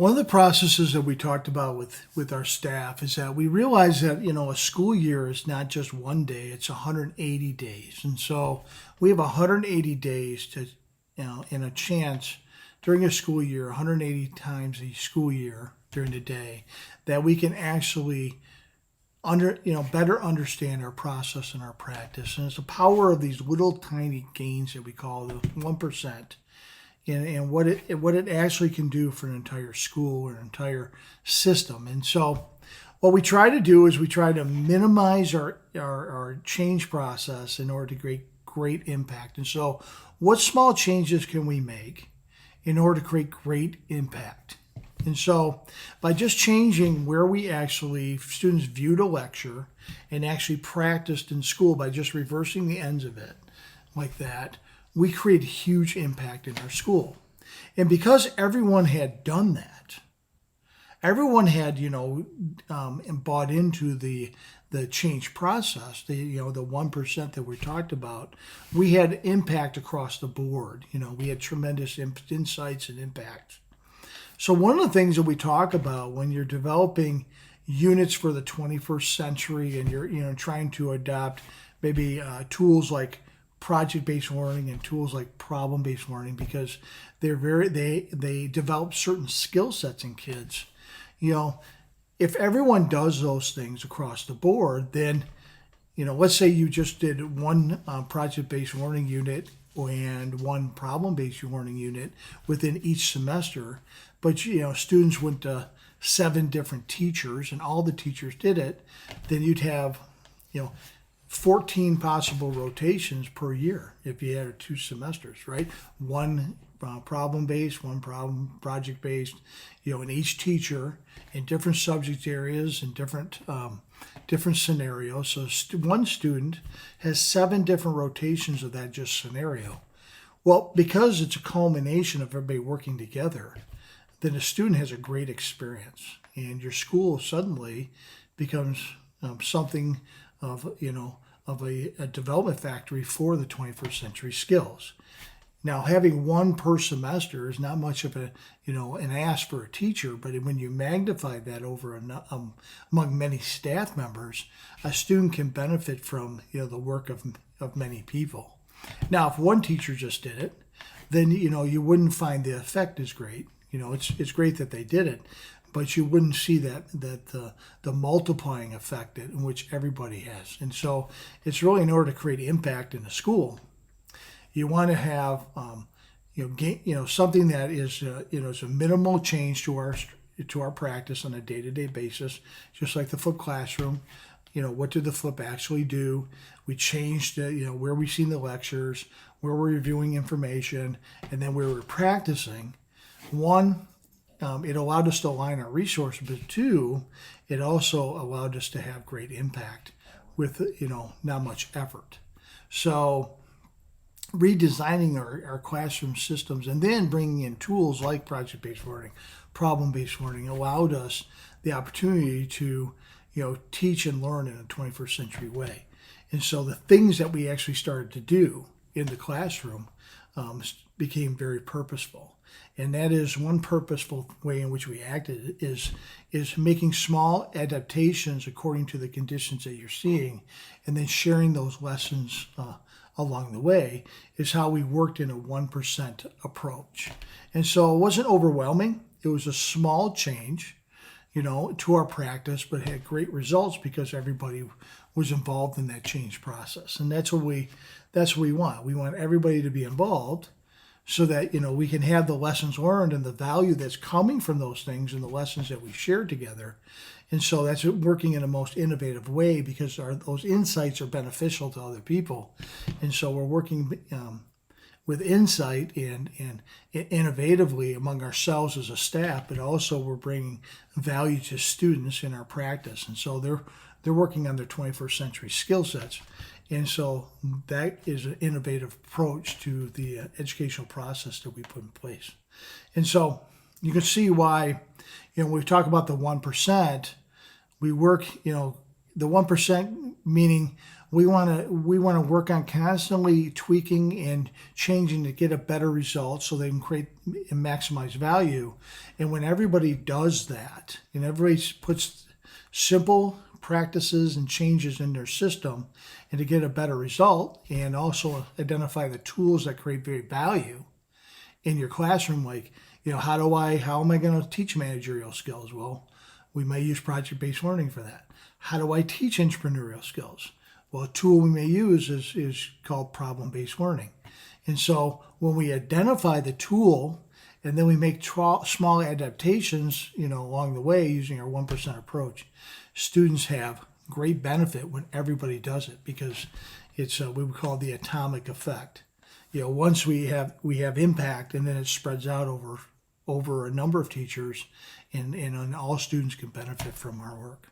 One of the processes that we talked about with our staff is that we realize that, a school year is not just one day, it's 180 days. And so we have 180 days to, in a chance during a school year, 180 times a school year during the day, that we can actually better understand our process and our practice. And it's the power of these little tiny gains that we call the 1%. And what it actually can do for an entire school or an entire system. And so what we try to do is we try to minimize our change process in order to create great impact. And so what small changes can we make in order to create great impact? And so by just changing where students viewed a lecture and actually practiced in school by just reversing the ends of it like that, we create huge impact in our school. And because everyone had done that, everyone had, bought into the change process, the 1% that we talked about, we had impact across the board. We had tremendous insights and impact. So one of the things that we talk about when you're developing units for the 21st century and you're trying to adopt maybe tools like project-based learning and tools like problem-based learning, because they develop certain skill sets in kids. If everyone does those things across the board, then let's say you just did one project-based learning unit and one problem-based learning unit within each semester, but students went to 7 different teachers and all the teachers did it, then you'd have 14 possible rotations per year if you had 2 semesters, right? One problem-based, one project-based, and each teacher in different subject areas and different scenarios. So one student has 7 different rotations of that just scenario. Well, because it's a culmination of everybody working together, then a student has a great experience, and your school suddenly becomes something of a development factory for the 21st century skills. Now, having one per semester is not much of an ask for a teacher, but when you magnify that over among many staff members, a student can benefit from the work of many people. Now, if one teacher just did it, then you wouldn't find the effect as great. It's great that they did it, but you wouldn't see that the multiplying effect in which everybody has. And so it's really, in order to create impact in a school, you want to have something that is is a minimal change to our practice on a day-to-day basis, just like the flipped classroom. What did the flip actually do? We changed where we've seen the lectures, where we're reviewing information, and then where we're practicing. One, it allowed us to align our resources, but 2, it also allowed us to have great impact with not much effort. So redesigning our classroom systems and then bringing in tools like project-based learning, problem-based learning allowed us the opportunity to teach and learn in a 21st century way. And so the things that we actually started to do in the classroom became very purposeful. And that is one purposeful way in which we acted is making small adaptations according to the conditions that you're seeing, and then sharing those lessons along the way is how we worked in a 1% approach. And so it wasn't overwhelming. It was a small change, to our practice, but had great results because everybody was involved in that change process. And that's what we want. We want everybody to be involved so that, we can have the lessons learned and the value that's coming from those things and the lessons that we shared together. And so that's working in a most innovative way because those insights are beneficial to other people. And so we're working with insight and innovatively among ourselves as a staff, but also we're bringing value to students in our practice. And so they're working on their 21st century skill sets. And so that is an innovative approach to the educational process that we put in place. And so you can see why, when we talk about the 1%, we work, the 1% meaning We want to work on constantly tweaking and changing to get a better result so they can create and maximize value. And when everybody does that, and everybody puts simple practices and changes in their system and to get a better result, and also identify the tools that create very value in your classroom, like, how am I going to teach managerial skills? Well, we may use project-based learning for that. How do I teach entrepreneurial skills? Well, a tool we may use is called problem-based learning. And so when we identify the tool and then we make small adaptations, along the way using our 1% approach, students have great benefit when everybody does it, because it's we would call the atomic effect. Once we have impact, and then it spreads out over a number of teachers, and all students can benefit from our work.